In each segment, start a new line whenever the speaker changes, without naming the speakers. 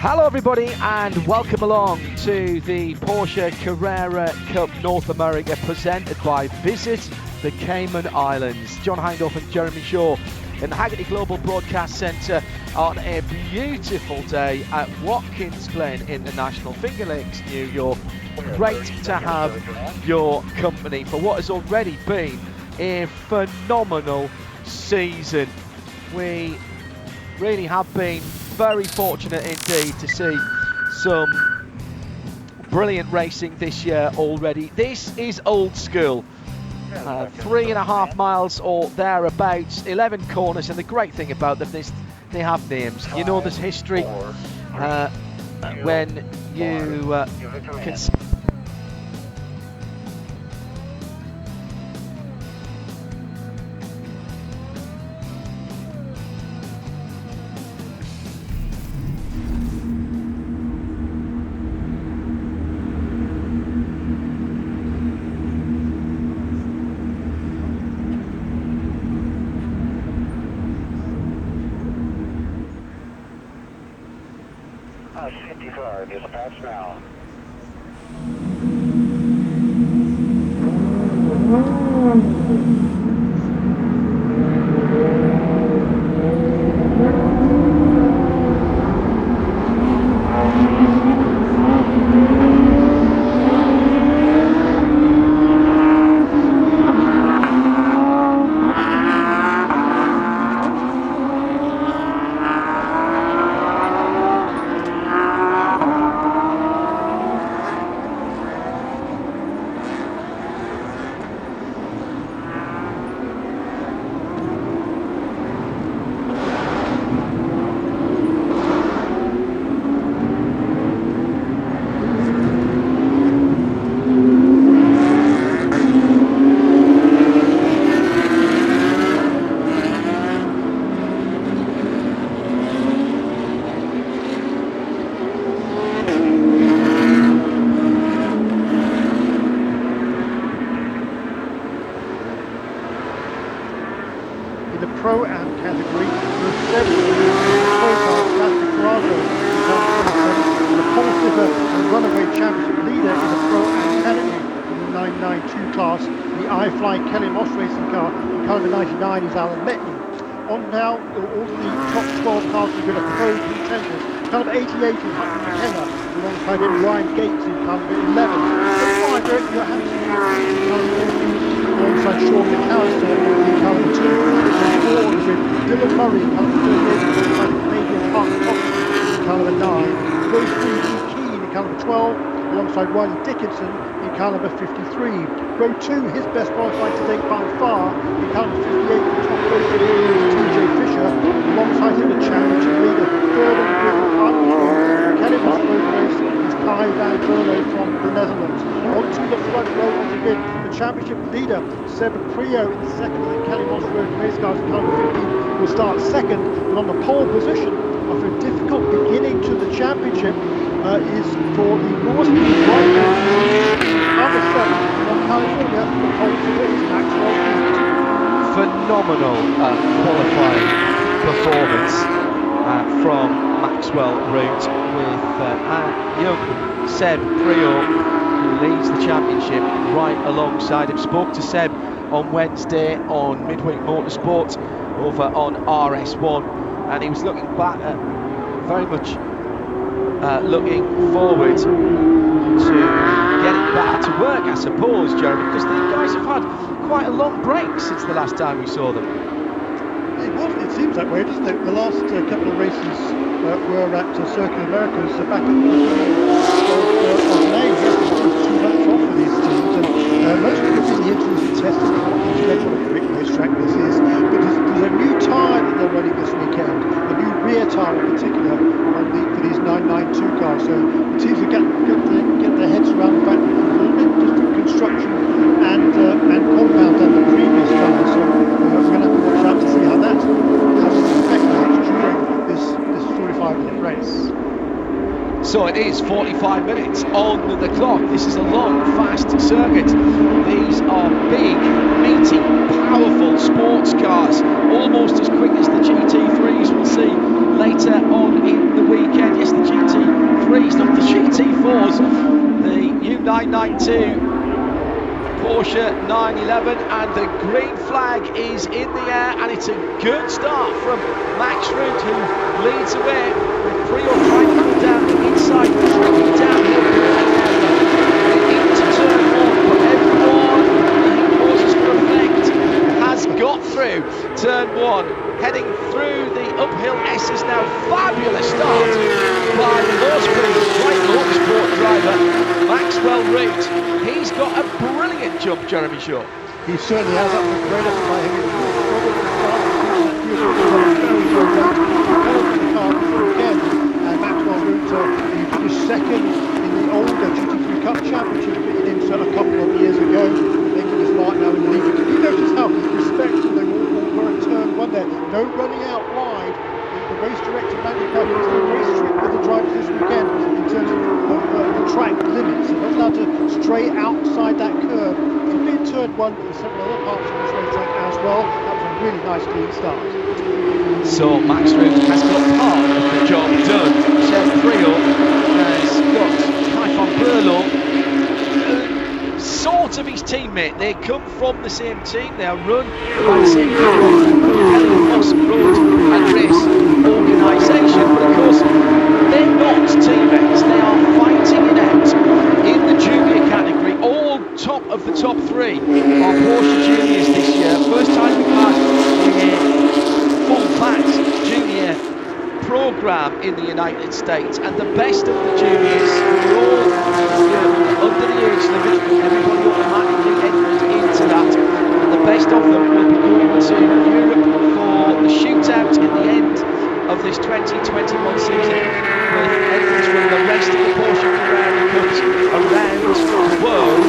Hello everybody and welcome along to the Porsche Carrera Cup North America presented by Visit the Cayman Islands. John Hindhaugh and Jeremy Shaw in the Haggerty Global Broadcast Centre on a beautiful day at Watkins Glen International, Finger Lakes, New York. Great to have your company for what has already been a phenomenal season. We really have been very fortunate indeed to see some brilliant racing this year already. This is old school. 3.5 miles or thereabouts, 11 corners, and the great thing about them is they have names. You know, there's history when you can see.
Safety car, dispatch now.
The Pro-Am category, with 7 Sebastian Priaulx and the Porsche and runaway championship leader in the Pro-Am category in the 992 class. The I-Fly Kelly Moss racing car in colour 99 is Alan Metney. On now, all the top 12 cars have been a pro contenders. Colour 88 is Hutton McKenna, alongside him Ryan Gates in colour 11. At 5, Eric Johansson alongside Sean McAllister in colour 2. Dylan Murray in colour 38 alongside Canadian Park Thompson in colour 9. Rose Keane in colour 12 alongside Riley Dickinson in colour 53. Row 2, his best qualifying to date by far in colour 58 in top racer TJ Fisher, alongside him the championship leader, third on the grid from Ireland, Kelly Moss road race is Kai van Berlo from the Netherlands. Onto the front row once again, the championship leader Sebastian Priaulx in second, and Kelly Moss road race cars in colour 15 will start second, but on the pole position after a difficult beginning to the championship is for the North White number 7 from California. The pole sitter is Maxwell.
Phenomenal qualifying performance from Maxwell Root with young Seb Priaulx, who leads the championship right alongside him. Spoke to Seb on Wednesday on Midweek Motorsport over on RS1, and he was looking back at very much looking forward to getting back to work, I suppose, Jeremy, because these guys have had quite a long break since the last time we saw them.
It seems that way, doesn't it? The last couple of races were at Circuit Americas back in the of May. Yes, 2 months off for these teams, and most of the injuries and testing what a quick racetrack this is. But there's a new tyre that they're running this weekend, a new rear tyre in particular for these 992 cars. So the teams will get their heads around the fact that there's a little bit different construction and compound than the previous cars. So we're going to have to watch out to see how that has an effect during this 45-minute race.
So it is 45 minutes on the clock. This is a long, fast circuit. These are big, meaty, powerful sports cars, almost as quick as the GT3s we'll see later on in the weekend. Yes, the GT3s, not the GT4s, the new 992 Porsche 911, and the green flag is in the air, and it's a good start from Max Root, who leads away with Priaulx trying to come down the inside, tricky downhill into turn one, but everyone, he pauses for effect, has got through turn one, heading through the uphill S's now. Fabulous start by the low-speed Bright Motorsport driver Maxwell Root. He's got a brilliant jump, Jeremy Shaw.
He certainly has. That was a great effort by him. And Maxwell Root, he finished second in the older GT3 Cup Championship in IMSA a couple of years ago, making his mark now in the league. Can you notice how respectful they all were in turn one there? No running out wide. The race director, Mandy Pepper, has been very strict with the drivers this weekend in terms of the track limits. They're not allowed to stray outside that curve. It'll be in turn one, but there's several other parts of this racetrack as well. That was a really nice clean start.
So Max Root has got part of the job done. Sebastian Priaulx has got Typhon Burlow, sort of his teammate. They come from the same team. They are run by the same Moss Road and Race organisation. But of course, they're not teammates. They are fighting it out in the junior category. All top of the top three are Porsche juniors this year. First time we've had a full-fat junior programme in the United States, and the best of the juniors are all under the age limit. Everybody automatically entered into that, and the best of them will be going to Europe for the shootout in the end of this 2021 season, with entrants from the rest of the Porsche Carrera Cups around the world,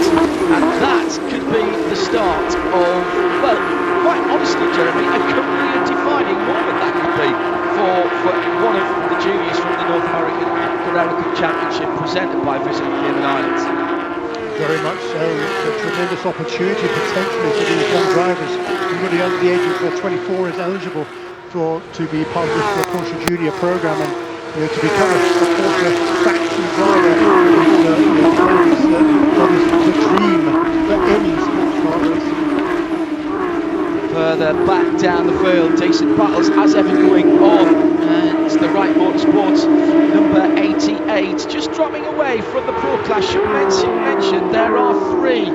and that could be the start of, well, quite honestly, Jeremy, a career-defining moment that could be for one of the juniors from the North American Carrera Cup Championship presented by Visit Cayman Islands.
Very much so. It's a tremendous opportunity potentially for these young drivers. Everybody under the age of 24 is eligible to be part of this Porsche Junior program, and to become a Porsche factory driver is the dream for any sports car racing.
Further back down the field, decent battles as ever going on, and it's the Wright Motorsports number 88 just dropping away from the Pro Class. Should mention there are three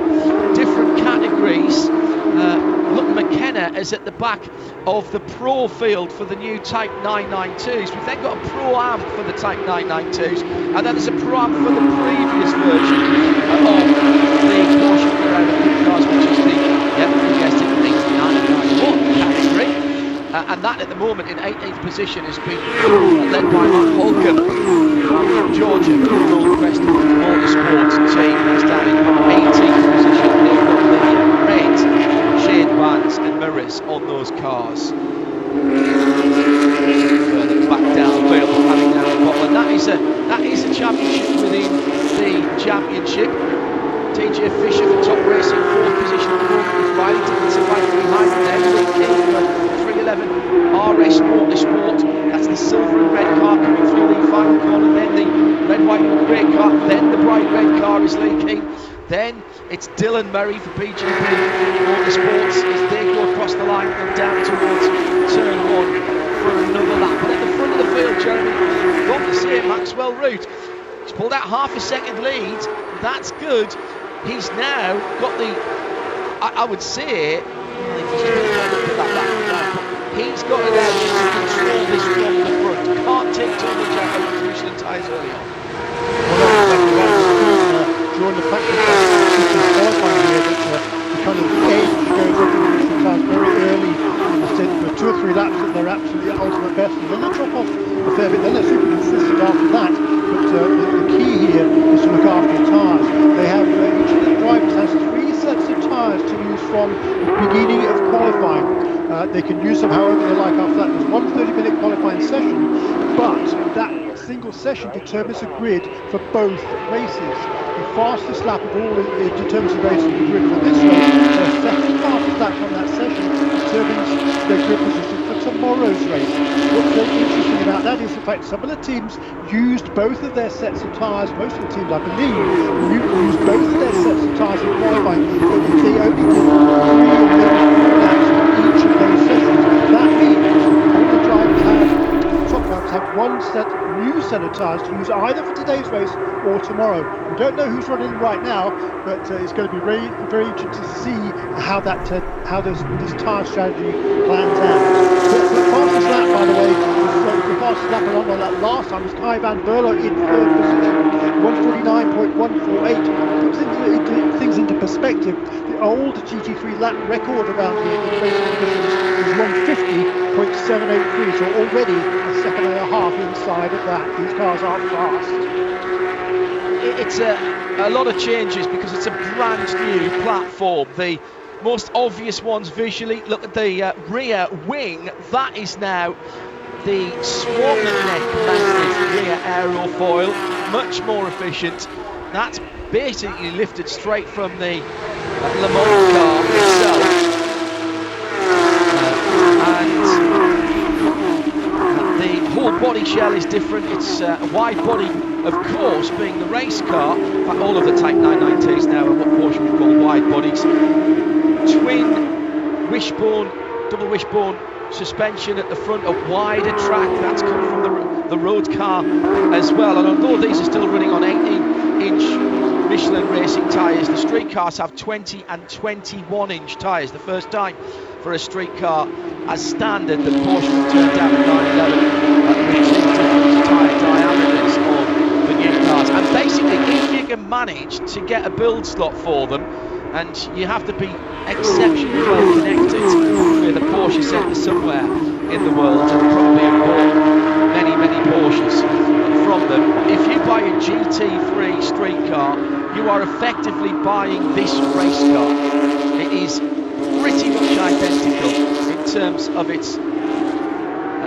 different categories. Look, McKenna is at the back of the Pro field for the new Type 992s. We've then got a Pro Am for the Type 992s, and then there's a Pro Am for the previous version of the Porsche Carrera Cup cars, which is the, you guessed it, 991 category. And that at the moment in 18th position has been led by Mark Holcomb from Georgia, the Crest Motorsports team. He's down in 18th position. They've got the red shade bands and mirrors on those cars. Further back down the field, having down the bottom, and that is a championship within the championship. TJ Fisher for top racing, 4th position at the moment, with Riley Dickinson right behind them. Rick King for 311 RS Motorsport. That's the silver and red car coming through the final corner. Then the red, white and grey car. Then the bright red car is Lee King. Then it's Dylan Murray for PGP Motorsports as they go across the line and down towards turn one for another lap. But at the front of the field, Jeremy, you've got to see Maxwell Root. He's pulled out half a second lead. That's good. He's now got the, I would say, he's got it out to control this from the front. Can't take too much out of the Michelin tyres early on.
During the practice qualifying here, that the kind of age going up in the Michelin tyres very early in the stint for 2 or 3 laps at their absolutely ultimate best, and then they drop off a fair bit. Then they're super consistent after that. But the key here is to look after your tyres. They have each of the drivers has 3 sets of tyres to use from the beginning of qualifying. They can use them however they like after that. There's one 30-minute qualifying session, but that single session determines the grid for both races. The fastest lap of all determines the race of the grid for this race. The second fastest lap on that session determines their grid position for tomorrow's race. What's interesting about that is the fact some of the teams used both of their sets of tyres, most of the teams I believe, used both of their sets of tyres in qualifying, but they only did 3 or maybe 4 laps on each of those sessions. That means all the drivers top drivers have one new set of tyres to use either for today's race or tomorrow. We don't know who's running right now, but it's going to be very, very interesting to see how this tyre strategy plans out. The fastest lap, by the way, the fastest lap along on that last time was Kai van Berlo in 3rd position, 149.148. Put things into perspective, the old GT3 lap record around here in racing conditions was 150.783, so already a second and a half inside of that. These cars are fast.
It's a lot of changes because it's a brand new platform. The most obvious ones visually, look at the rear wing. That is now the swan neck mounted rear aerofoil, much more efficient. That's basically lifted straight from the Le Mans car itself. And the whole body shell is different. It's a wide body, of course, being the race car. In fact, all of the Type 990s now are what Porsche would call wide bodies. Twin wishbone, double wishbone suspension at the front, a wider track. That's come from the road car as well. And although these are still running on 18-inch Michelin racing tyres, the street cars have 20 and 21-inch tyres. The first time for a street car as standard that Porsche have turned down at 911 with 2 different tyre diameters on the new cars. And basically, if you can manage to get a build slot for them, and you have to be exceptionally well connected with a Porsche centre somewhere in the world, and probably have bought many Porsches from them. If you buy a GT3 street car, you are effectively buying this race car. It is pretty much identical in terms of its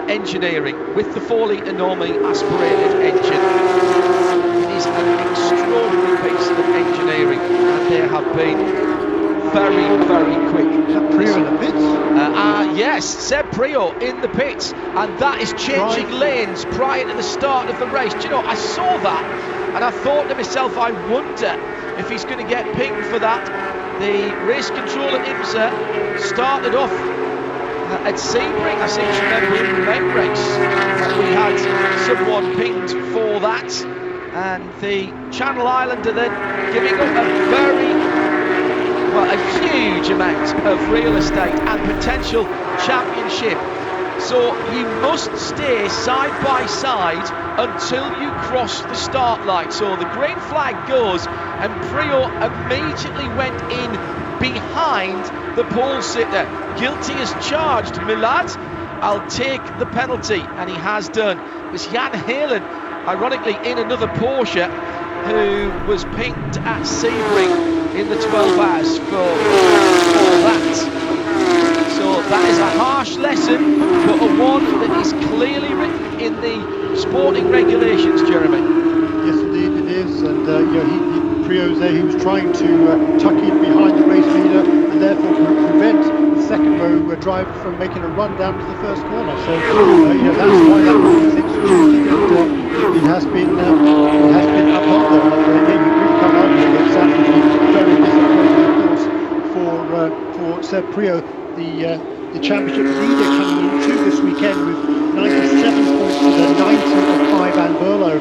engineering, with the 4-litre normally aspirated engine. It is an extraordinary piece of engineering, and they have been very quick.
Priaulx in the pits?
Yes, Seb Priaulx in the pits, and that is changing lanes prior to the start of the race. Do you know, I saw that and I thought to myself, I wonder if he's going to get pinged for that. The race control at IMSA started off at Sebring. I seem to remember in the main race we had someone pinged for that, and the Channel Islander then giving up a huge amount of real estate and potential championship. So you must stay side by side until you cross the start line. So the green flag goes, and Priaulx immediately went in behind the pole sitter. Guilty as charged, my lad. I'll take the penalty, and he has done. It was Jan Helen, ironically, in another Porsche, who was pinged at Sebring in the 12 hours for that. So that is a harsh lesson, but a one that is clearly written in the sporting regulations, Jeremy.
Yes, indeed it is, and Priaulx there, he was trying to tuck in behind the race leader and therefore prevent the second row driver from making a run down to the first corner. So that's why that rule is instituted, and it has been upheld there. And you really can't argue against that. It's been very disappointing, of course, for Seb Priaulx, the championship leader coming into this weekend with 97 points to the 90 of Kai van Berlo.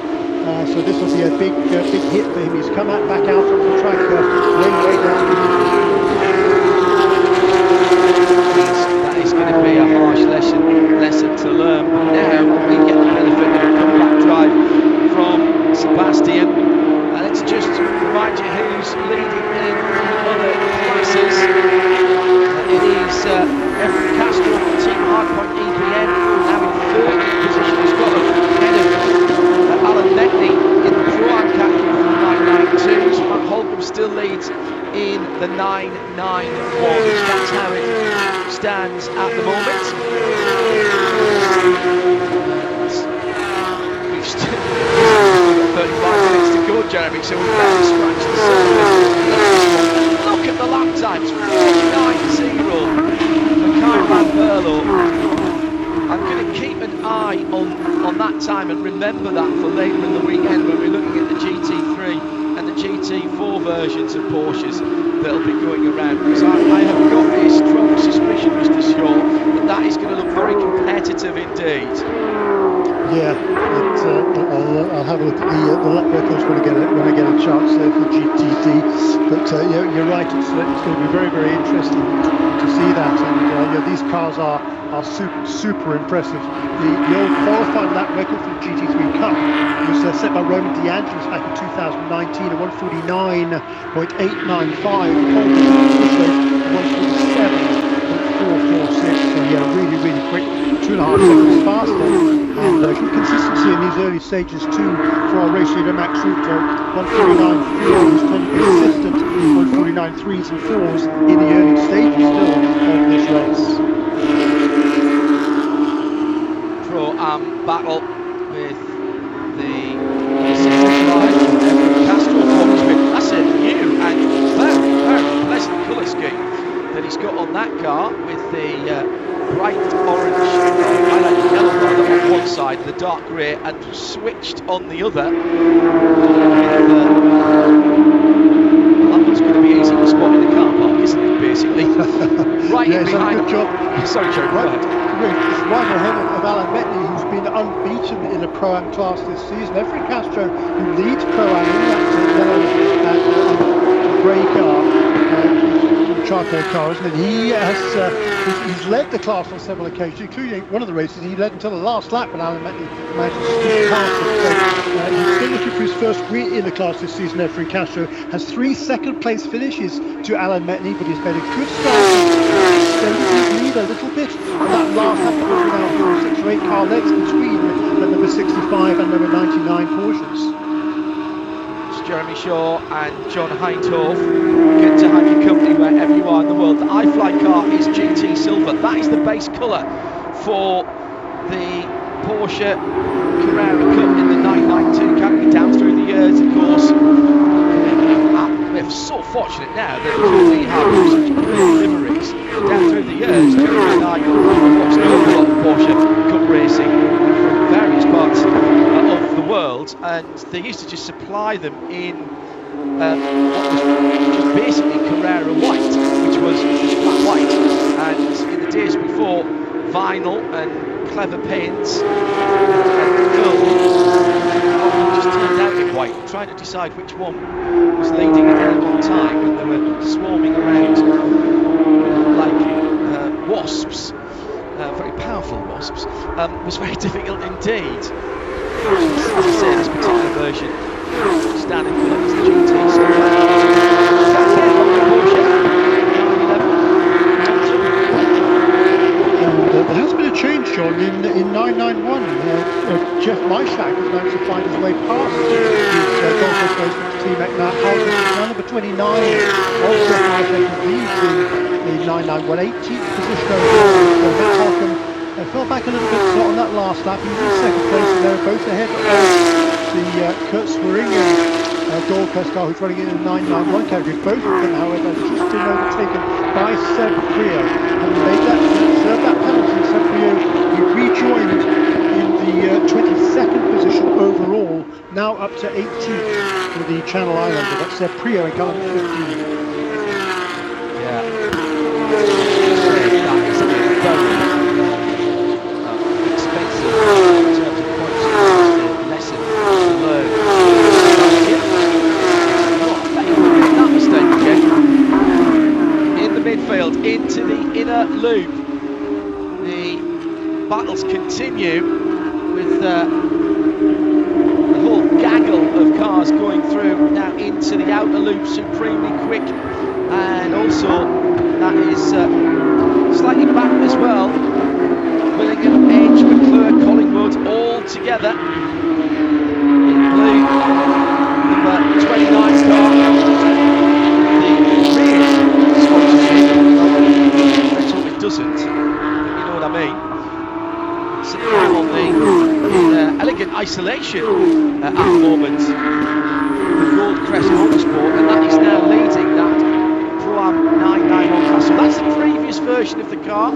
So this will be a big hit for him. He's come back out on the track way down.
That is going to be a harsh lesson to learn. But now we get the benefit of a comeback drive from Sebastian. Let's just remind you who's leading in other classes. It is Efren Castro from Team Hardpoint EBN, now in 3rd position. He's got ahead of Alan Neckley in the Pro-Am category for the 992s. Matt Holcomb still leads in the 991s. That's how it stands at the moment. We've still got 35 minutes to go, Jeremy, so we've barely scratched the surface. Look at the lap times, 49.0 for Kai van Berlo. eye on that time and remember that for later in the weekend when we're looking at the GT3 and the GT4 versions of Porsches that'll be going around, because I have got a strong suspicion, Mr. Shaw, that is going to look very competitive indeed.
Yeah, I'll have a look at the lap records when I get a chance for GTD. But you're right. It's going to be very, very interesting to see that. And these cars are super impressive. The old qualifying lap record for the GT3 Cup was set by Roman DeAngelis back in 2019 at 149.895. Pole position 147.446. So yeah, really, really quick. 2.5 seconds faster. And good consistency in these early stages too for our race leader Max Ruto. 149.4. He's totally consistent 149.3s and 4s in the early stages still of this race.
Pro-Am battle with the 65 Castro Watkins Glen. That's a new and very, very pleasant colour scheme that he's got on that car, with the bright orange, highlighted yellow rather, on one side, the dark grey, and switched on the other. That one's going to be easy to spot in the car park, isn't it, basically? Right in behind.
Good job.
Sorry, Joe, go ahead.
It's right ahead of Alan Metney, who's been unbeaten in the Pro-Am class this season. Every Castro who leads Pro-Am in that yellow grey car, charcoal car, isn't it? He's led the class on several occasions, including one of the races he led until the last lap when Alan Metney managed to sneak past him. So he's still looking for his first win in the class this season. Efren Castro has 3 second-place finishes to Alan Metney, but he's made a good start. Extended his lead a little bit on that last lap, because we now have 6 or 8 car lengths between the number 65 and number 99 Porsches.
Jeremy Shaw and John Hindhoff. Good to have your company wherever you are in the world. The iFly car is GT Silver. That is the base colour for the Porsche Carrera Cup in the 992 category. Down through the years, of course, we're so fortunate now that we have such great liveries. Down through the years, Jeremy and I watched an awful lot of Porsche Cup racing from various parts of the world, and they used to just supply them in what was just basically Carrera white, which was flat white. And in the days before vinyl and clever paints and film, often just turned out in white, trying to decide which one was leading at any one time when they were swarming around like wasps, very powerful wasps, was very difficult indeed. As I say, this particular version, standard colour is the GT. So
there has been a change, John, in 991. Jeff Myshak has managed to find his way past his Golf replacement team at now number 29 of Jeff Myshak leads in the 991, 18th position overall. Fell back a little bit on that last lap. He was in second place, and they were both ahead of the Kurt Swearingen Gold Coast car, who's running in the 991 category. Both of them, however, just been overtaken by Seb Priaulx. Having made that, served that penalty, Seb Priaulx, he rejoined in the 22nd position overall, now up to 18th for the Channel Islander. That's Seb Priaulx in car number 15.
Yeah. That is a very expensive in terms of points lesson to learn. That mistake again. In the midfield, into the inner loop. The battles continue with the whole gaggle of cars going through now into the outer loop, supremely quick, and also that is slightly back as well. Willingham, Edge, McClure, Collingwood all together in blue. Number 29 car, the rear sponsorship. Let's hope it doesn't, but you know what I mean. Sitting down on the elegant isolation at the moment, the Gold Crest Motorsport, and that is now leading that Pro-Am 991 class. So that's the previous version of the car.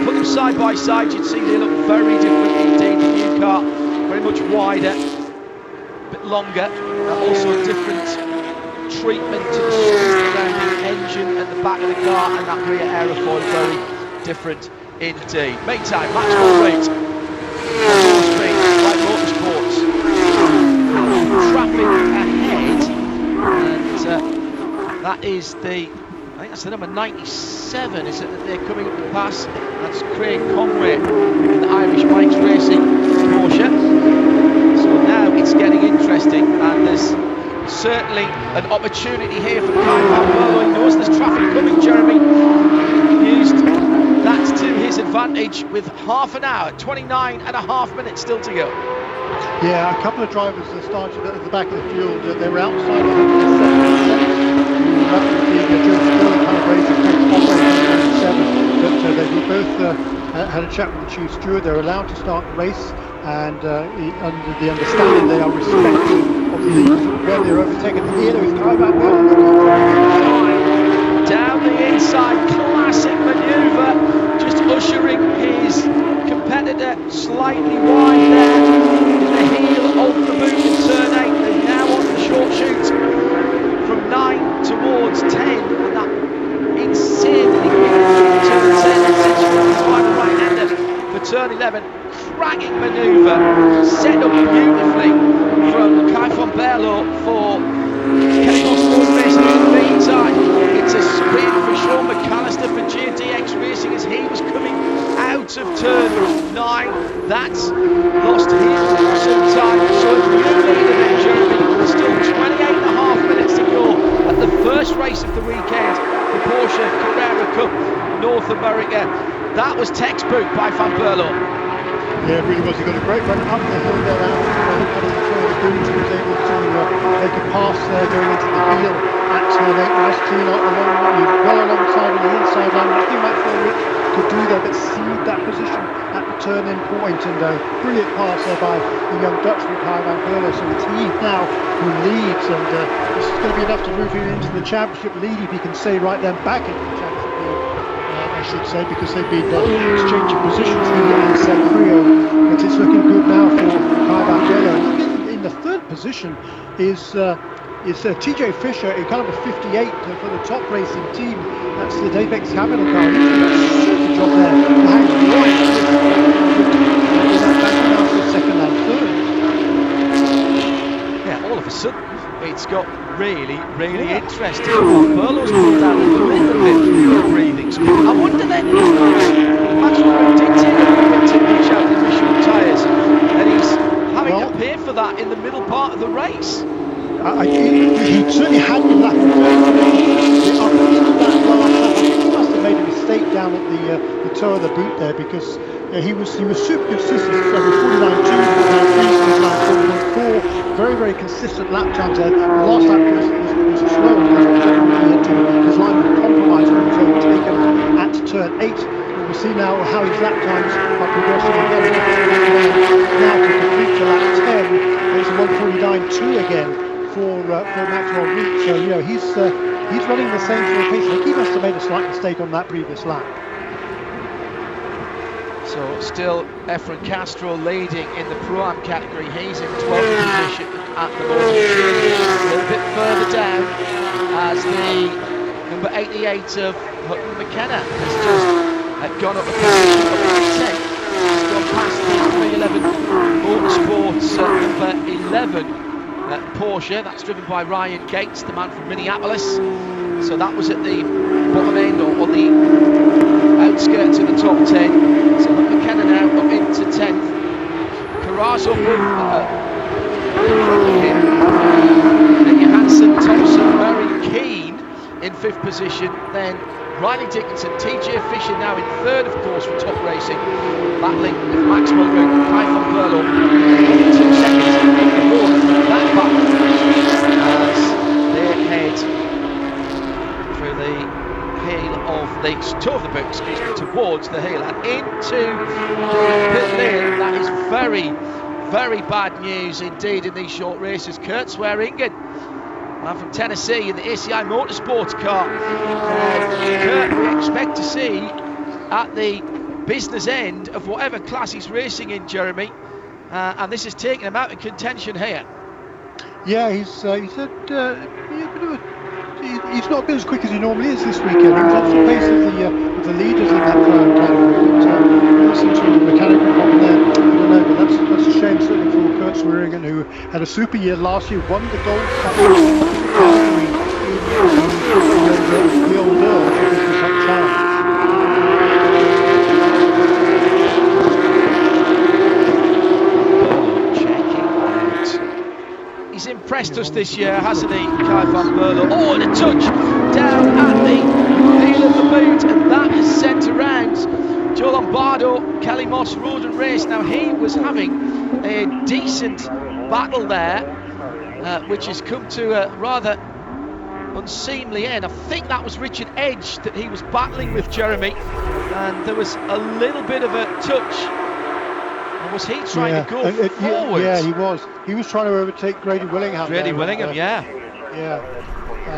Put them side by side, you'd see they look very different indeed. The new car, very much wider, a bit longer, also a different treatment to the scoop around the engine at the back of the car, and that rear aerofoil very different indeed. Meantime, Maxwell Reed, more speed, like Motorsports. Traffic ahead, and that is I think that's the number 97, is it, that they're coming up the pass? That's Craig Conway in the Irish Bikes Racing Porsche. So now it's getting interesting, and there's certainly an opportunity here for Kai van Berlo. He knows there's traffic coming, Jeremy. Used that to his advantage with half an hour, 29 and a half minutes still to go.
Yeah, a couple of drivers started at the back of the field. They were outside of the that was the Jones kind of race but they both had a chat with the chief steward. They're allowed to start the race, and under the understanding they are respectful of the leaders when they're overtaken. Here there is Kai van Berlo.
Down the inside, classic manoeuvre, just ushering his competitor slightly wide there in the heel of the boot in turn 8. They're now on the short shoot from 9 towards 10, and that insanely quick turn 10 essentially by the right-hander for turn 11. Cracking manoeuvre, set up beautifully from Kai van Berlo for Kenny Motorsports Racing. In the meantime, it's a spin for Sean McAllister for GDX Racing as he was coming out of turn 9. That's lost him some time. So a new leader then, Jeremy. Still 28 and a half minutes to go at the first race of the weekend, the Porsche Carrera Cup North America. That was textbook by Van Berlo.
Yeah, it really was. He got a great run up the hill there out of the boot. He was able to make a pass there going into the heel at turn 8. Nice clean up well alongside on the inside line. I think Maxwell Reed could do that, but cede that position at the turn-in point. And a brilliant pass there by the young Dutchman, Kai van Berlo. So it's he now who leads, and this is going to be enough to move him into the championship lead, if he can stay right then back into the championship lead. I should say, because they've been exchanging positions, he and Priaulx. But it's looking good now for Kai van Berlo. In the third position is TJ Fisher, in kind of a 58 for the top racing team. That's the Davex Capital car. He's done a super job there. Hangs right back down to second and third.
Yeah, all of a sudden it's got really interesting. Berlo's pulled out in the middle of the breathing space. I wonder then, Maxwell Reed did take a little bit too much out of the Michelin tyres, and he's having to pay for that in the middle part of the race.
He certainly had the lap. Up into that last lap, I think he must have made a mistake down at the toe of the boot there, because he was super consistent. So 49.2, 49.4, very consistent lap times there. The last lap was slow, his line was compromised when he was overtaken at turn 8. We'll see now how his lap times are progressing again. Now to complete to lap 10, it's 149.2 again for Maxwell Reed. So he's running the same sort of pace. I think he must have made a slight mistake on that previous lap.
So still Efren Castro leading in the Pro-Am category. He's in 12th position at the moment. A little bit further down as the number 88 of Hutton McKenna has just gone up a position up to 10th. He's gone past the 311 Motorsports number 11 Porsche. That's driven by Ryan Gates, the man from Minneapolis. So that was at the bottom end or on the outskirts of the top 10. So McKenna now up into 10th. Carrazzo in front of him. Then Johansson, Thompson, Murray, Keane in 5th position. Then Riley Dickinson, TJ Fisher now in 3rd, of course, for top racing. Battling with Maxwell Reed, Kai van Berlo in 2 seconds in the wall at that battle as they head through the heel of the toe of the boot, towards the heel and into the pit lane. That is very bad news indeed in these short races. Kurt Swearingen, man from Tennessee in the ACI Motorsports car. Kurt, we expect to see at the business end of whatever class he's racing in, Jeremy. And this has taken him out of contention here.
Yeah, he said he's not been as quick as he normally is this weekend. He was off the pace of the leaders in that category, but some sort of mechanical problem there. I don't know, but that's a shame certainly for Kurt Swearingen, who had a super year last year, won the gold cup category in the old Earl, the Business Cup Challenge.
He's impressed us this year, hasn't he, Kai van Berlo? Oh, and a touch down at the heel of the boot, and that has sent around Joe Lombardo, Kelly Moss Road and Race. Now, he was having a decent battle there, which has come to a rather unseemly end. I think that was Richard Edge that he was battling with, Jeremy, and there was a little bit of a touch. Was he trying to go forward?
Yeah, he was. He was trying to overtake Grady Willingham.
Grady Willingham, yeah.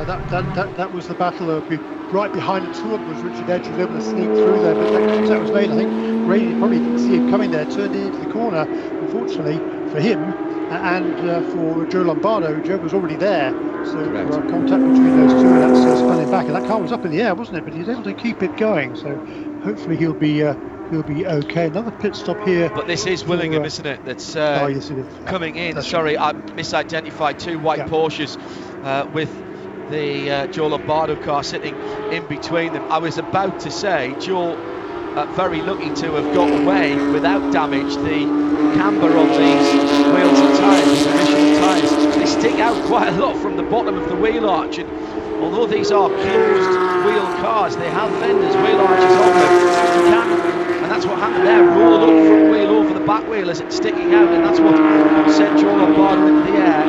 That was the battle. Right behind the two of them was Richard Edge, who was able to sneak through there, but that contact was made. I think Grady probably didn't see him coming there, turned into the corner. Unfortunately for him and for Joe Lombardo, Joe was already there. So contact between those two, and that's spun him back. And that car was up in the air, wasn't it? But he was able to keep it going. So hopefully he'll be okay. Another pit stop here.
But this is Willingham, isn't it? That's
yes, it is.
Coming in. Sorry, I misidentified two white Porsches with the Joe Lombardo car sitting in between them. I was about to say Joe very lucky to have got away without damage. The camber on these wheels and tyres, these Michelin tyres, they stick out quite a lot from the bottom of the wheel arch, and although these are closed wheel cars, they have fenders, wheel arches on them. You can, and that's what happened there, roll up front wheel over the back wheel as it's sticking out, and that's what sent Joe Lombardo into the air.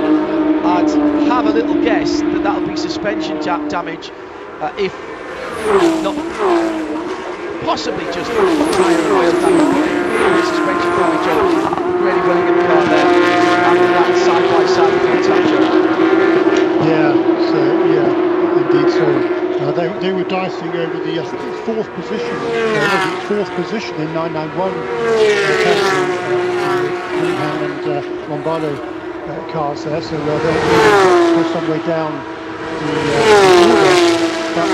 I'd have a little guess that that'll be suspension damage, if not possibly just tyre and oil damage, suspension damage on the Grady Willingham car there after that side-by-side contact.
Indeed so. They were dicing over the fourth position in 991 Willingham and Lombardo cars there, so they'll go some way down the order. But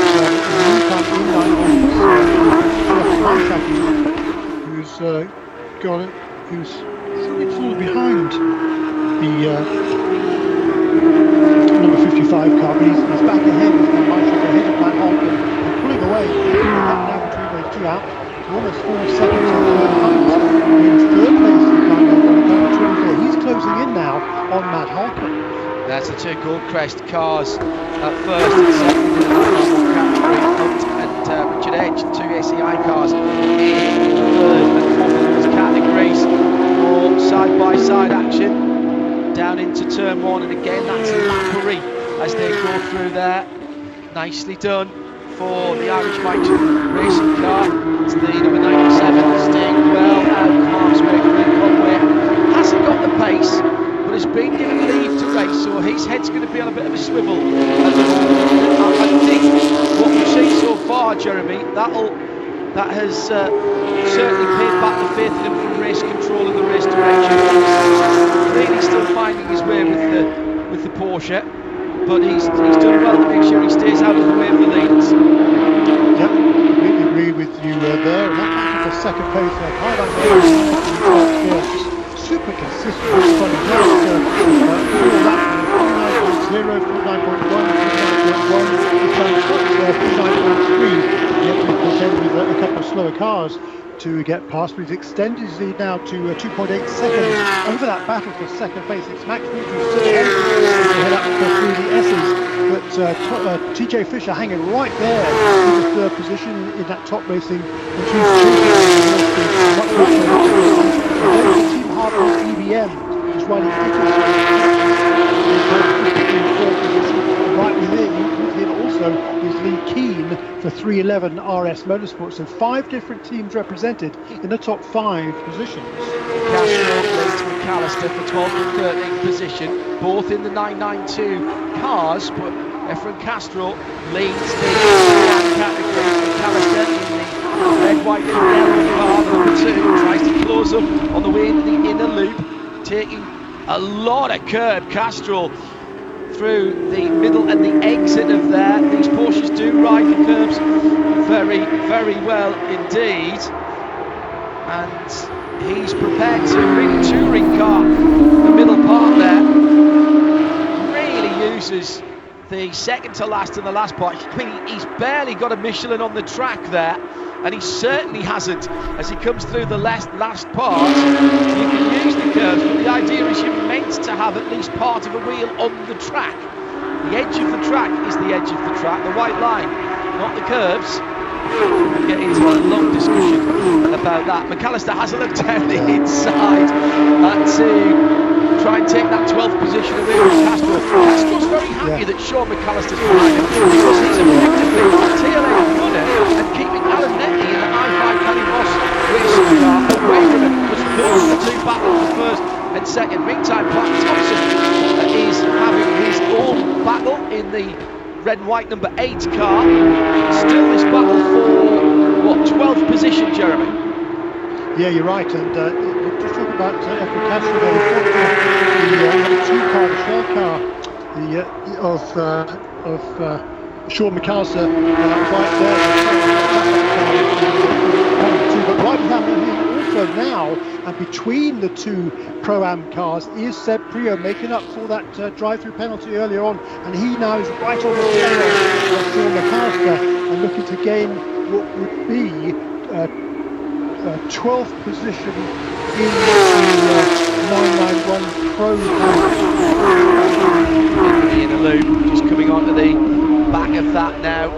who's slightly fallen behind the number 55 car, but he's back ahead with the Marshall ahead of Matt Holcomb and pulling away now between those two out to almost 4 seconds in third place in 991. He's closing in now on Matt Holcomb.
That's the two Goldcrest cars at first and second in the 991 category. Hunt and Richard Edge, two ACI cars in third and fourth in those categories for side-by-side action down into turn one, and again that's Lappery as they go through there. Nicely done for the Irish Mighty racing car. It's the number 97 staying well out of harm's way. Green Conway hasn't got the pace, but has been given leave to race, so his head's going to be on a bit of a swivel at the moment. I think what we've seen so far, Jeremy, that has certainly paid back the faith in him from race control and the race direction. He's really still finding his way with the Porsche, but he's done well to make sure he stays out of the way of the leaders.
Yep, completely agree with you there. And that was the second place. Highlight super consistent running last 49.0, 49.1, 49.3. He had to contend with a couple of slower cars to get past, but he's extended his lead now to 2.8 seconds over that battle for second place. It's Max Booth who's still ahead up through the S's, but TJ Fisher hanging right there in the third position in that top racing, and she's Team Harvard's EBM is running right with him also is Lee Keane for 311 RS Motorsports. So 5 different teams represented in the top 5 positions.
Castro leads McAllister for 12th and 13th position, both in the 992 cars, but Efren Castro leads the category. McAllister in the red, white and yellow car, the number 2, tries to close up on the way into the inner loop, taking a lot of curb. Castrol through the middle and the exit of there. These Porsches do ride the curbs very, very well indeed. And he's prepared to, really touring car, the middle part there. Really uses the second to last and the last part. I mean, he's barely got a Michelin on the track there, and he certainly hasn't as he comes through the last part. You can use the curves, but the idea is you're meant to have at least part of a wheel on the track. The edge of the track is the edge of the track, the white line, not the curves. We'll get into a long discussion about that. McAllister has a look down the inside to try and take that 12th position away from Castrol. Castrol's very happy that Sean McAllister's behind him because he's effectively a tail-end runner and keeping Alan Netney in the i5 Cali-Boss racing car away from him, was forced the 2 battles for first and second. Meantime, Platt Thompson is having his own battle in the red and white number 8 car. Still this battle for, what, 12th position, Jeremy?
Yeah, you're right. And just talk about Efren Castrol there. The number 2 car, the shell car, of Sean McAllister, right there. But right behind him also now, and between the 2 Pro-Am cars, is Seb Priaulx making up for that drive-through penalty earlier on, and he now is right on the tail of Sean McAllister and looking to gain what would be 12th position in the 991 Pro-Am.
In a loop, just coming onto the back of that now.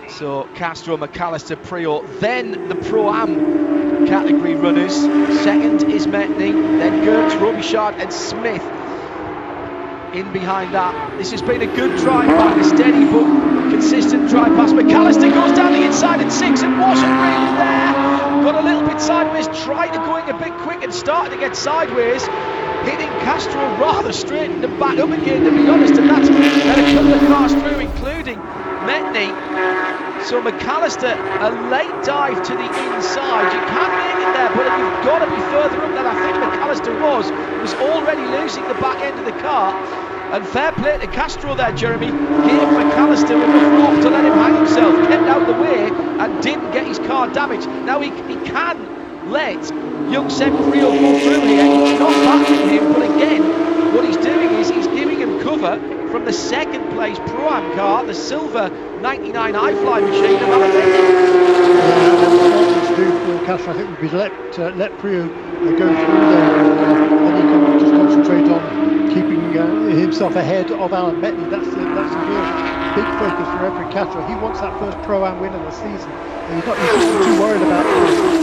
So Castrol, McAllister, Priaulx, then the Pro-Am category runners. Second is Metney, then Gertz, Robichaud and Smith in behind that. This has been a good drive back, a steady but consistent drive past. McAllister goes down the inside at 6 and wasn't really there. Got a little bit sideways, tried to going a bit quick and started to get sideways. Hitting Castrol rather straight and back up again, to be honest, and that's had a couple of cars through, including Metney. So McAllister, a late dive to the inside. You can make it there, but you've got to be further up than I think McAllister was already losing the back end of the car. And fair play to Castrol there, Jeremy. Gave McAllister enough rope to let him hang himself, kept out the way and didn't get his car damaged. Now he can let young Seb Priaulx go through here. He's not backing him, but again, what he's doing is he's giving him cover from the second place Pro-Am car, the silver 99 iFly machine of Alan Netney.
To do for Castrol, I think, would be let Priaulx go through there, and he can just concentrate on keeping himself ahead of Alan Metney. That's a real big focus for Efren Castrol. He wants that first Pro-Am win of the season. He's not too worried about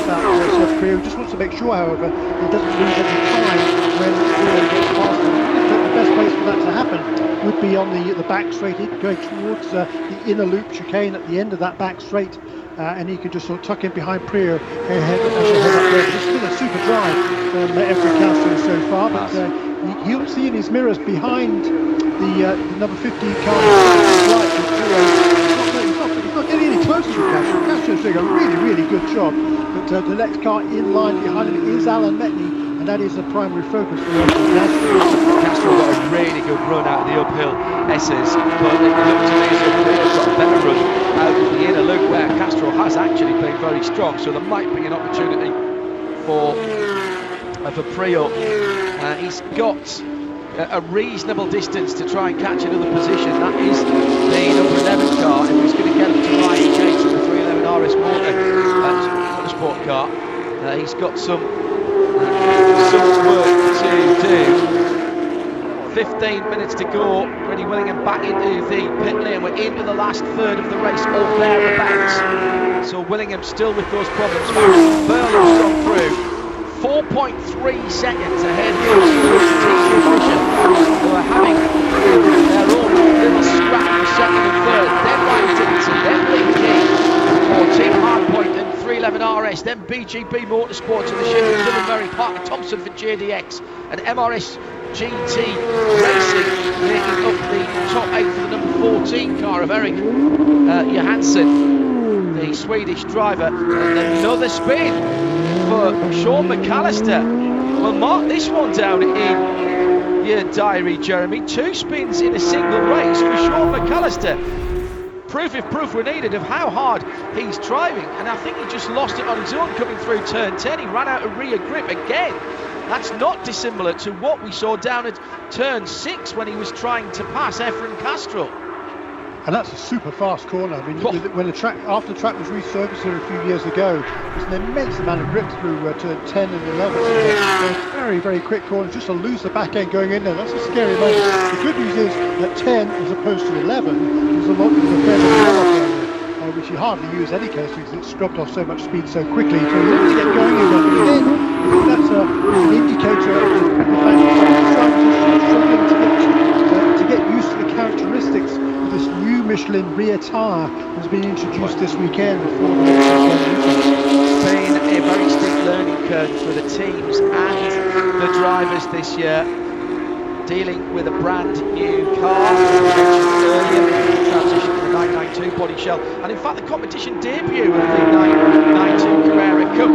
Seb Priaulx. Just wants to make sure, however, he doesn't lose any time when Priaulx gets past him. The best place for that to happen would be on the back straight, going towards the inner loop chicane at the end of that back straight, and he could just sort of tuck in behind Priaulx and head up there. It's been a super drive from Efren Castrol so far, but he'll see in his mirrors behind the number 15 car. He's not getting any closer to Castrol. Castrol's doing a really, really good job, but the next car in line behind him is Alan Metney, and that is the primary focus for Castrol.
Castrol got a really good run out of the uphill S's, but it looks to me as if Priaulx's got a better run out of the inner loop where Castrol has actually been very strong, so there might be an opportunity for Priaulx. He's got a reasonable distance to try and catch another position. That is the number 11 car. If he's going to get up to Ryan Gates in the 311 RS motorsport car, he's got some work to do. 15 minutes to go. Freddie Willingham back into the pit lane. We're into the last third of the race, or thereabouts. So Willingham still with those problems. Burlow's gone through. 4.3 seconds ahead of Fisher, who are having their own little scrap for second and third. Then Ryan Dickinson, then Lee King for Team Hardpoint and 311 RS, then BGB Motorsports and the Sheffield Dylan Murray, Parker Thompson for JDX, and MRS GT Racing making up the top 8 for the number 14 car of Eric Johansson. The the Swedish driver, and another spin for Sean McAllister. Well, mark this one down in your diary, Jeremy. 2 spins in a single race for Sean McAllister. Proof, if proof were needed, of how hard he's driving, and I think he just lost it on his own coming through turn 10. He ran out of rear grip again. That's not dissimilar to what we saw down at turn 6 when he was trying to pass Efren Castro.
And that's a super fast corner. I mean, when after the track was resurfaced here a few years ago, there's an immense amount of grip through turn 10 and 11. So very, very quick corner, just to lose the back end going in there. That's a scary moment. The good news is that 10 as opposed to 11 was a fair bit of which you hardly use any case because it scrubbed off so much speed so quickly. So you need to get going again. But again, that's an indicator of the fact that struggling to get used to the characteristics of this new Michelin rear tyre that's been introduced this weekend before the
It's been a very steep learning curve for the teams and the drivers this year, dealing with a brand new car. Earlier, transition to the 992 body shell, and in fact the competition debut of the 992 Carrera Cup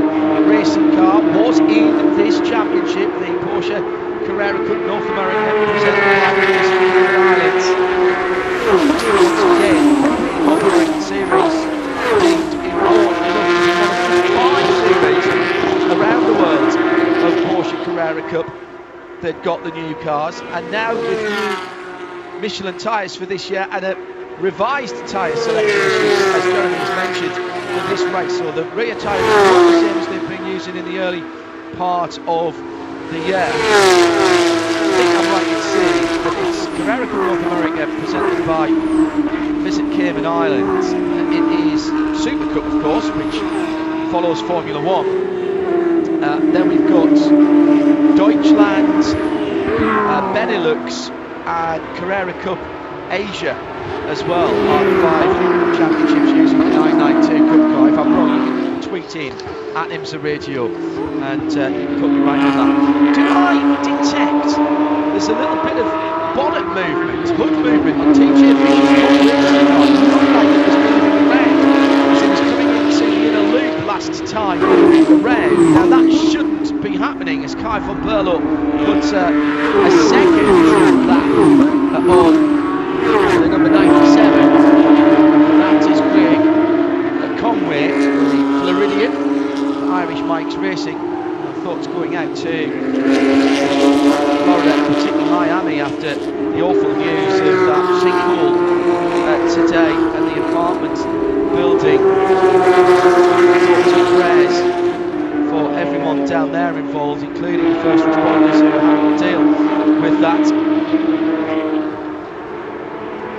racing car was in this championship, the Porsche Carrera Cup North America, presented by the Cayman Islands. Once again, the North Series deemed important enough to be one of just 5 series around the world of Porsche Carrera Cup that got the new cars, and now with new Michelin tyres for this year and a revised tyre selection, as Jeremy has mentioned, for this race. So the rear tyres are not the same as they've been using in the early part of the year. I think I'm right in saying that it's Carrera Cup North America presented by Visit Cayman Islands. It is Super Cup, of course, which follows Formula 1. Then we've got Deutschland, Benelux, and Carrera Cup Asia as well are the 5 championships using the 992 Cup car. If I'm wrong, you can tweet in at IMSA Radio and you can put me right on that. Do I detect there's a little bit of bonnet movement, hood movement on TJ Fisher's car? It looked like it was moving around as it was coming into the inner loop last time around. Now that shouldn't be happening as Kai van Berlo puts a second lap on the number 97. That is Greg Conway, the Floridian, Irish Mike's Racing. Thoughts going out to Florida, particularly Miami, after the awful news of that sinkhole today and the apartment building. Thoughts and prayers for everyone down there involved, including the first responders who are having to deal with that.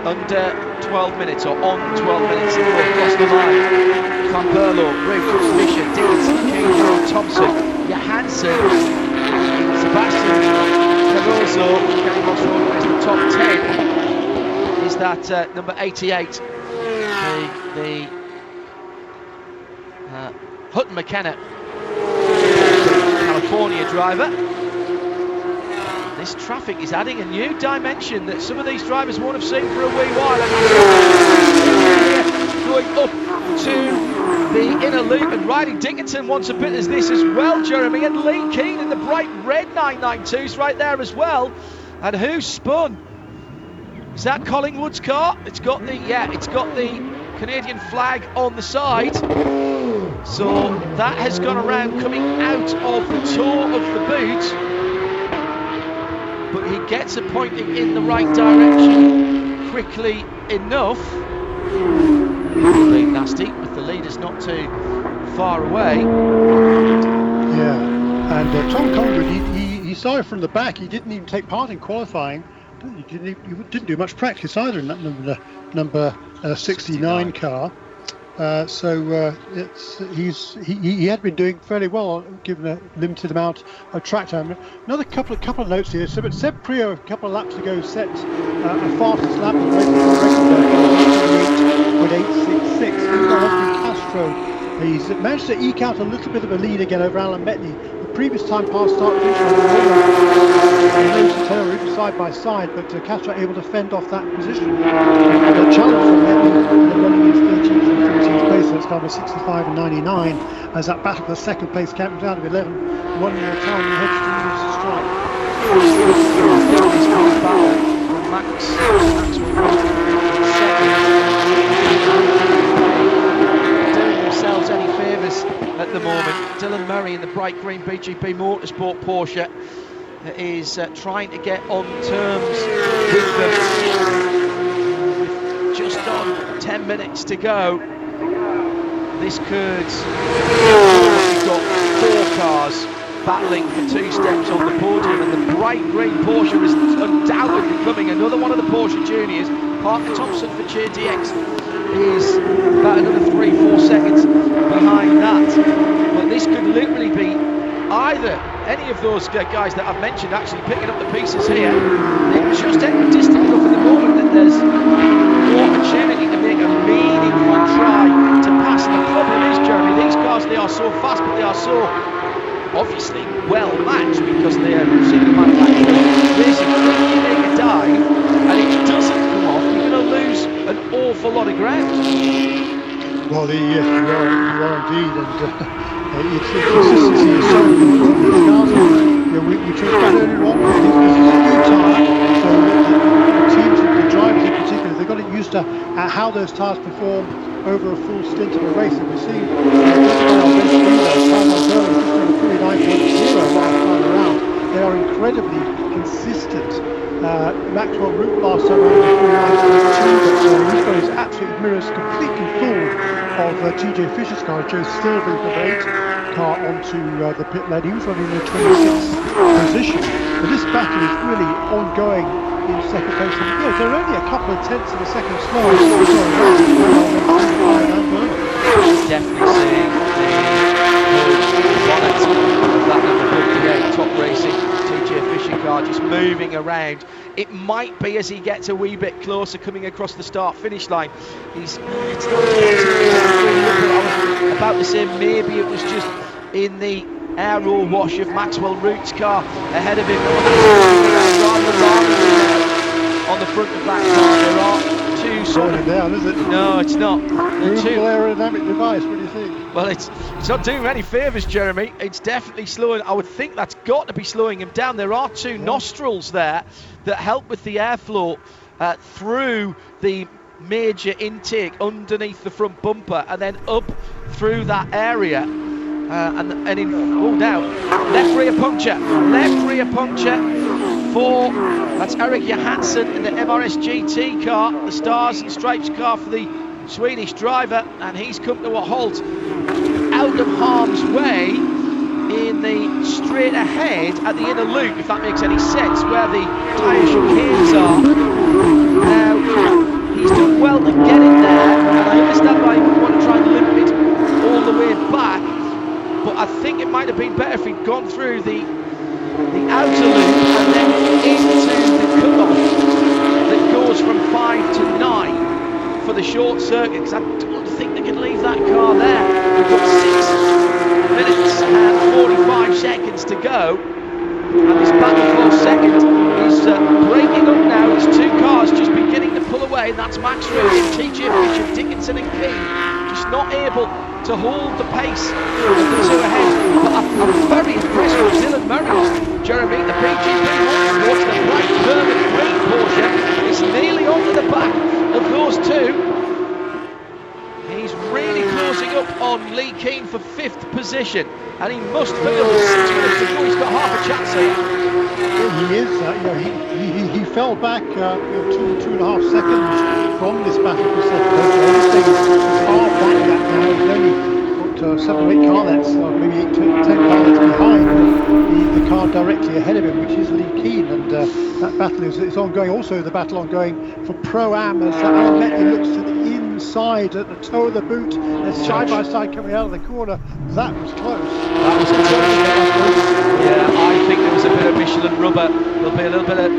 Under 12 minutes, or on 12 minutes, across the line. Van Berlo, Root, Fisher, Dickinson, King, Thompson, Johansson, Sebastian Priaulx, Kenny Moss is the top 10. Is that number 88, the Hutton McKenna, California driver. This traffic is adding a new dimension that some of these drivers won't have seen for a wee while. Going up to the inner loop, and Riley Dickinson wants a bit as this as well, Jeremy, and Lee Keane in the bright red 992s right there as well. And who spun? Is that Collingwood's car? It's got the Canadian flag on the side. So that has gone around coming out of the toe of the boot. But he gets it pointing in the right direction quickly enough. Really nasty, with the leaders not too far away.
Yeah, and Tom Collingwood, he saw it from the back. He didn't even take part in qualifying. He didn't do much practice either in that number 69 car. So he had been doing fairly well given a limited amount of track time. Another couple of notes here. So, but Seb Priaulx a couple of laps ago set a fastest lap of the record with 8.66. He's got Efren Castro. He's managed to eke out a little bit of a lead again over Alan Metney. previous time past start finish nose to tail or even side by side, but Castro able to fend off that position. The challenge from Hetty running his 13th and 14th place, so it's kind of 65 and 99 as that battle for the second place comes out of 11, 1 more time and heads towards the stripe.
This big battle from Maxwell doing themselves any favours at the moment. Dylan Murray in the bright green BGP Motorsport Porsche is trying to get on terms with them. With just on 10 minutes to go, this could, we've got 4 cars battling for 2 steps on the podium, and the bright green Porsche is undoubtedly coming. Another one of the Porsche juniors, Parker Thompson for JDX, is about another 3-4 seconds behind that. But this could literally be either any of those guys that I've mentioned actually picking up the pieces here. They're just equidistant enough at the moment that there's more opportunity to make a meaningful try to pass. And the problem is, Jeremy, these cars, they are so fast, but they are so obviously well matched because they are single manufactured racing. When you make a dive and it doesn't come off, you're going to lose an awful lot of ground.
Well, yes, you are indeed, and it's consistency is so important from these cars. We talked about earlier on, this is a new tyre, so the teams, the drivers in particular, they've got to get used to how those tyres perform over a full stint of a race. And we've seen last time around. They are incredibly consistent. Maxwell Root last time around was 49.2, but he's got his absolute mirrors completely full of TJ Fisher's car. Joe Stilby, the 8 car, onto the pit lane. He was running in the 26th position. But this battle is really ongoing in second place. And they're only a couple of tenths of a second slower.
Definitely seeing the bonnet of that number 58 top racing TJ Fisher car just moving around. It might be as he gets a wee bit closer coming across the start-finish line. It's not about to say maybe it was just in the air roll wash of Maxwell Root's car ahead of him on the front of that car. There are 2 sort of
down, is it?
No, it's not.
Movable aerodynamic device, what do you think?
Well, it's not doing him any favours, Jeremy. It's definitely slowing. I would think that's got to be slowing him down. There are 2 nostrils there that help with the airflow through the major intake underneath the front bumper and then up through that area. Now left rear puncture for, that's Eric Johansson in the MRS GT car, the Stars and Stripes car for the Swedish driver, and he's come to a halt out of harm's way in the straight ahead at the inner loop, if that makes any sense, where the tyre chicanes are. Now, he's done well to get it there, and I understand why he would want to try and limp it all the way back, but I think it might have been better if he'd gone through the outer loop and then into the cut-off that goes from 5 to 9 for the short circuit, because I don't think they can leave that car there. We've got 6 minutes and 45 seconds to go, and this battle for second is breaking up now. There's 2 cars just beginning to pull away, and that's Max Root, TJ Fisher, Dickinson and Keane, just not able to hold the pace of the 2 ahead. But I'm very impressed with Dylan Murray, Jeremy, the BGP Motorsports, the bright permanent green Porsche is nearly onto the back of those 2. He's really closing up on Lee Keane for 5th position, and he must fill 6 minutes to go. He's got half a chance here.
He is. He fell back 2.5 seconds from this battle for second place. This thing is far back that now. He's only got 7 or 8 car lengths, maybe 8 to 10 car lengths behind the car directly ahead of him, which is Lee Keane, and that battle is ongoing. Also, the battle ongoing for Pro-Am as Alan Metney looks to the inside at the toe of the boot. There's side by side coming out of the corner. That was close.
That was close. Yeah, I think there was a bit of Michelin rubber. There'll be a little bit of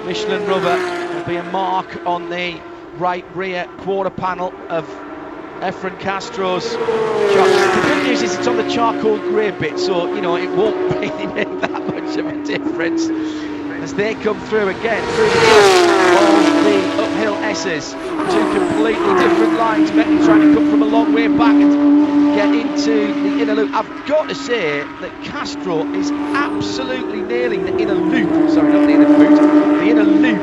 Michelin rubber. There'll be a mark on the right rear quarter panel of Efren Castro's charcoal. The good news is it's on the charcoal grey bit, so you know it won't really make that much of a difference as they come through again through the gap of the uphill S's. Two completely different lines. Bentley trying to come from a long way back and get into the inner loop. I've got to say that Castro is absolutely nailing the inner loop. Sorry, not the inner boot, the inner loop.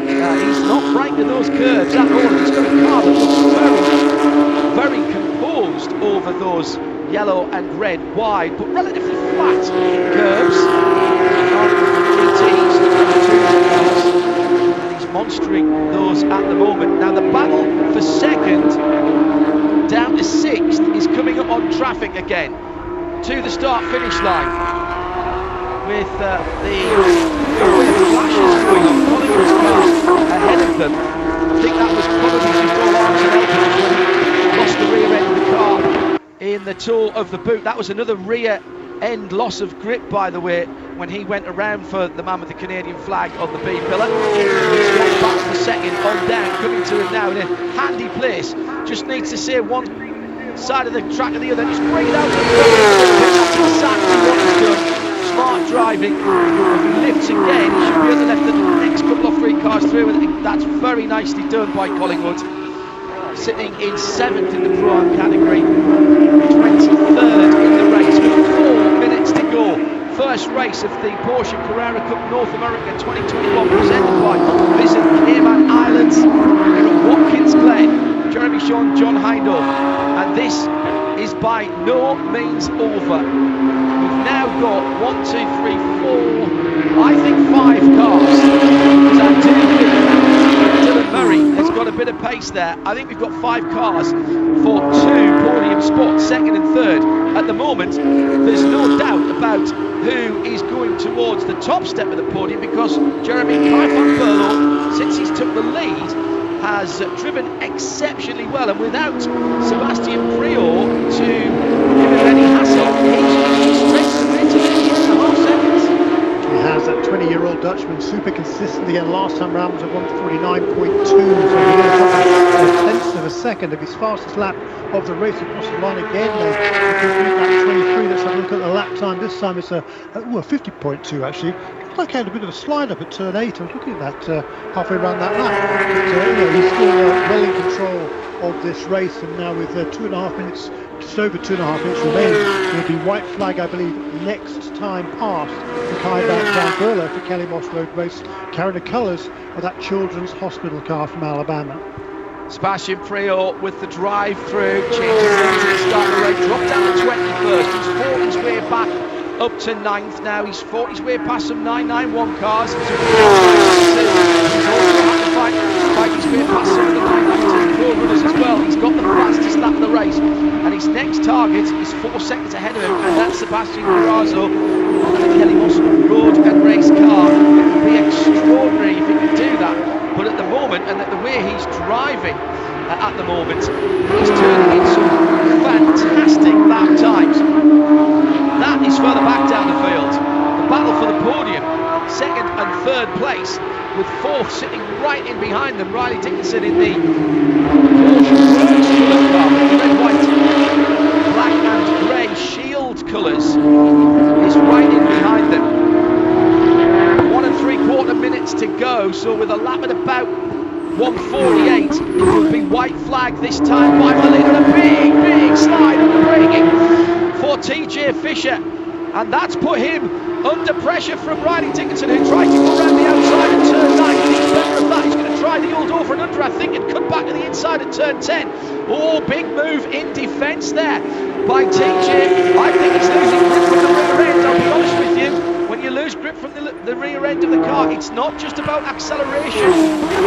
He's not frightened of those curves at all. He's got a car that looks very composed over those yellow and red wide, but relatively flat curves. And he's monstering those at the moment. Now the battle for second down to sixth is coming up on traffic again to the start-finish line. With the flashes going on, Collingwood's car ahead of them. I think that was probably just all arms and elbows when he lost the rear end of the car in the toe of the boot. That was another rear end loss of grip, by the way, when he went around for the man with the Canadian flag on the B pillar. He's gone back for second on down, coming to him now in a handy place. Just needs to say one side of the track or the other. Just bring it out to the front. That's exactly what he's done. Smart driving. If he lifts again, he should be able to lift the next couple of three cars through. I think that's very nicely done by Collingwood. Sitting in 7th in the Pro-Am category, 23rd in the race with 4 minutes to go. First race of the Porsche Carrera Cup North America 2021 presented by Visit Cayman Islands here at Watkins Glen. Jeremy Shaw, John Hindhaugh, and this is by no means over. We've now got 1, 2, 3, 4, I think 5 cars. Because I do think Dylan Murray has got a bit of pace there. I think we've got 5 cars for 2 podium spots, second and third. At the moment, there's no doubt about who is going towards the top step of the podium, because Jeremy Priaulx, since he's took the lead, has driven exceptionally well, and without Sebastian Priaulx to give him any hassle, he's straight to the win to 8.5 seconds.
He has that 20-year-old Dutchman super consistently, and last time round was at 1:49.2, so he has a tenth of a second of his fastest lap of the race across the line again. They complete that 23. Let's have a look at the lap time. This time it's a 50.2 actually. Like I had a bit of a slide up at turn 8. I was looking at that halfway around that lap. But, he's still well in control of this race, and now with 2.5 minutes, just over 2.5 minutes remaining, there'll be white flag, I believe, next time past the Kai Van Burler for Kelly Moss Road Race, carrying the colours of that children's hospital car from Alabama.
Sebastian Priaulx with the drive through, changes lanes at the start of the race, dropped down to 21st, he's fought his way back up to 9th now. He's fought his way past some 991 cars. He's also had to fight his way past some of the 992 Pro runners as well. He's got the fastest lap of the race, and his next target is 4 seconds ahead of him, and that's Sebastian Priaulx on the Kelly Moss Road and Race car. It would be extraordinary if he could do that, but at the moment, and at the way he's driving at the moment, he's turning in some fantastic lap times. That is further back down the field. The battle for the podium, second and third place, with 4th sitting right in behind them. Riley Dickinson in the Porsche car with the red, white, black and grey shield colours is right in behind them. 1 3/4 minutes to go, so with a lap at about 1:48, it will be white flag this time by the leader, and a big slide on the braking for TJ Fisher, and that's put him under pressure from Riley Dickinson, who tried to go around the outside at turn 9. He's better of that. He's going to try the old over and under, I think, and cut back to the inside at turn 10. Oh, big move in defence there by TJ. I think he's losing grip from the rear end. I'll be honest with you. When you lose grip from the rear end of the car, it's not just about acceleration,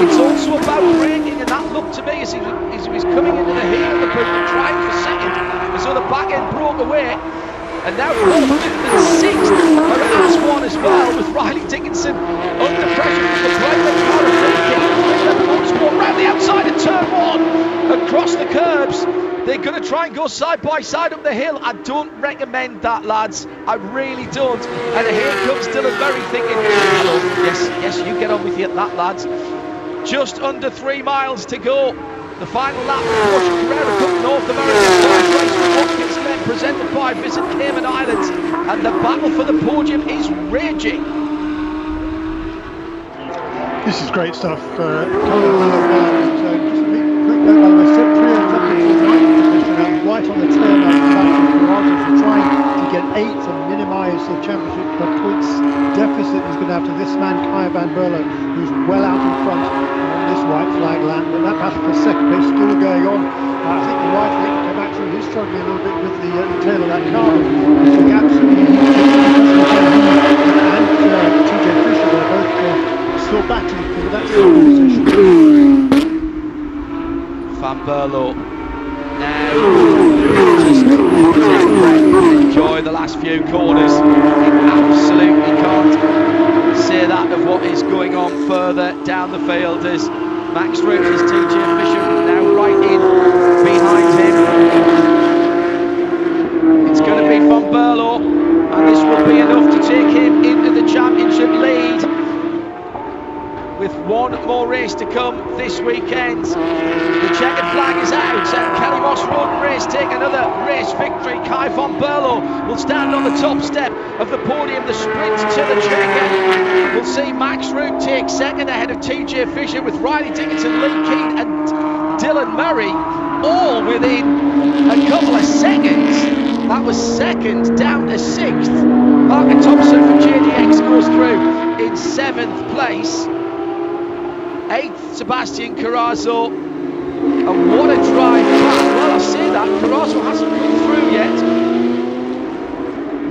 it's also about braking, and that looked to me as he was coming into the heel of the boot and trying for second, as though the back end broke away. And now 4th, 5th and 6th are at S1 as well, with Riley Dickinson under pressure from the private car of Motorsport round the outside of turn 1 across the curbs. They're going to try and go side by side up the hill. I don't recommend that, lads. I really don't. And here comes Dylan Murray thinking, hello, yes, you get on with that, lads. Just under 3 miles to go. The final lap of the Porsche Carrera Cup North America first race from Watkins Glen, presented by Visit Cayman Islands, and the battle for the podium is raging.
This is great stuff. Just a quick note, by the way, Seb Priaulx up into the 9th position and right on the tail now of Sebastian Priaulx, who's trying to get 8th and minimise the championship points deficit he's going to have to this man, Kaya van Berlo, who's well out in front on this white flag lap. But that battle for second place still going on. I think the right leg came back through. He's struggling a little bit with the tail of that car. But he absolutely needs to and TJ Fisher, they're both still battling for that second position.
Van Berlo now just enjoy the last few corners. He absolutely can't say that of what is going on further down the field as Max Roach is TJ Fisher now right in behind him. It's going to be Van Berlo, and this will be enough to take him into the championship lead. With one more race to come this weekend. The checkered flag is out, and Kelly Moss Road Race take another race victory. Kai van Berlo will stand on the top step of the podium. The sprint to the checkered. We'll see Max Root take second ahead of TJ Fisher, with Riley Dickinson, Lee Keane and Dylan Murray all within a couple of seconds. That was second down to 6th. Parker Thompson from JDX goes through in 7th place. 8th, Sebastian Carrasco, and what a drive back. Well, I say that, Carrasco hasn't come through yet.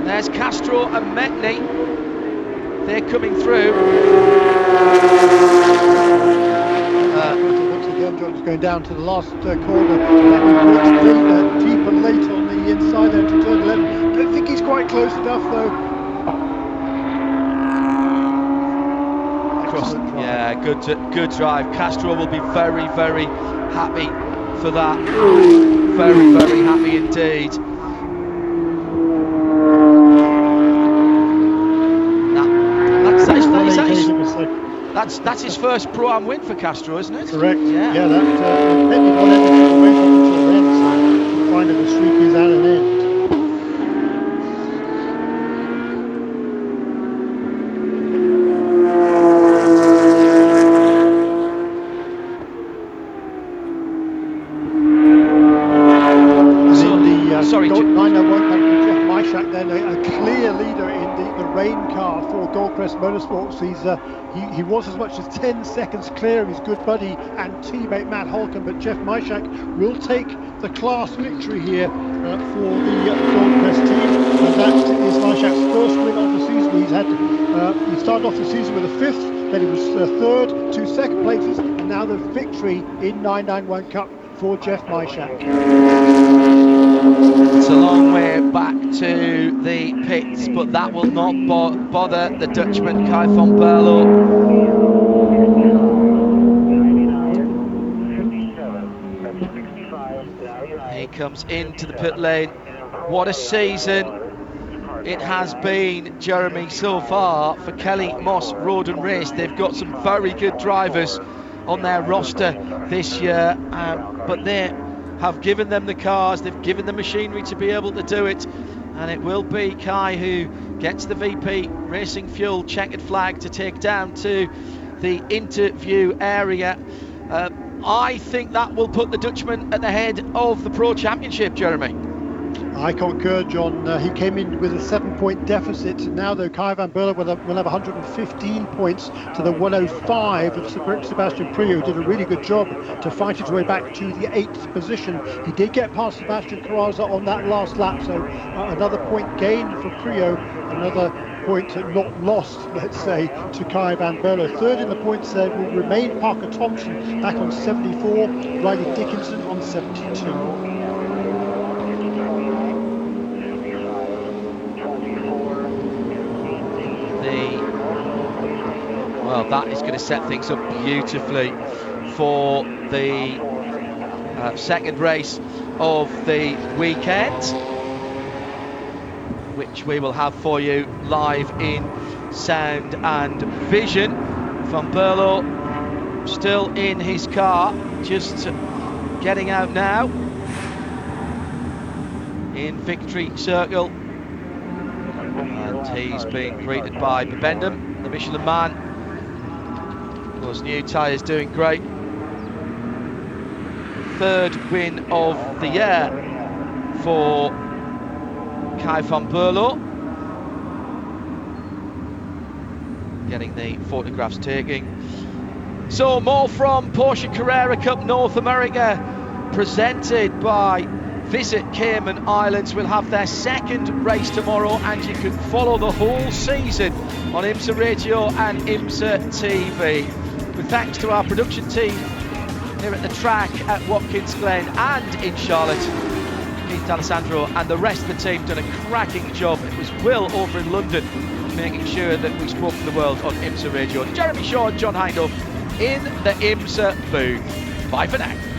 There's Castro and Metney, they're coming through.
Once again, John's going down to the last corner. Deep and late on the inside there to turn 11. Don't think he's quite close enough though.
Yeah, good drive. Castro will be very, very happy for that. Very, very happy indeed. That's his first Pro-Am win for Castro, isn't it?
Correct.
Yeah,
that Petney got everything away from until then, so finally the streak is at an end. A clear leader in the rain car for Goldcrest Motorsports. He was as much as 10 seconds clear of his good buddy and teammate Matt Holcomb, but Jeff Myshak will take the class victory here for the Goldcrest team, and that is Myshak's first win of the season. He started off the season with a 5th, then he was 3rd, 2 second places, and now the victory in 991 Cup for Jeff Myshak.
It's a long way back to the pits, but that will not bother the Dutchman Kai van Berlo. He comes into the pit lane. What a season it has been, Jeremy, so far for Kelly Moss Road and Race. They've got some very good drivers on their roster this year, but they have given them the cars, they've given the machinery to be able to do it, and it will be Kai who gets the VP Racing Fuel checkered flag to take down to the interview area. I think that will put the Dutchman at the head of the Pro Championship, Jeremy.
I concur, John. He came in with a 7-point deficit. Now, though, Kai van Berlo will have 115 points to the 105 of Sebastian Priaulx, who did a really good job to fight his way back to the 8th position. He did get past Sebastian Carrasco on that last lap, so another point gain for Priaulx, another point not lost, let's say, to Kai van Berlo. 3rd in the points there will remain Parker Thompson, back on 74, Riley Dickinson on 72.
Well, that is going to set things up beautifully for the second race of the weekend, which we will have for you live in sound and vision. Van Berlo still in his car, just getting out now in victory circle, and he's been greeted by Bibendum, the Michelin man. Of course, new tyres doing great. Third win of the year for Kai van Berlo. Getting the photographs taken. So more from Porsche Carrera Cup North America, presented by Visit Cayman Islands. Will have their second race tomorrow, and you can follow the whole season on IMSA Radio and IMSA TV. With thanks to our production team here at the track at Watkins Glen and in Charlotte, Keith D'Alessandro and the rest of the team done a cracking job. It was Will over in London making sure that we spoke to the world on IMSA Radio. Jeremy Shaw and John Hindhaugh in the IMSA booth. Bye for now.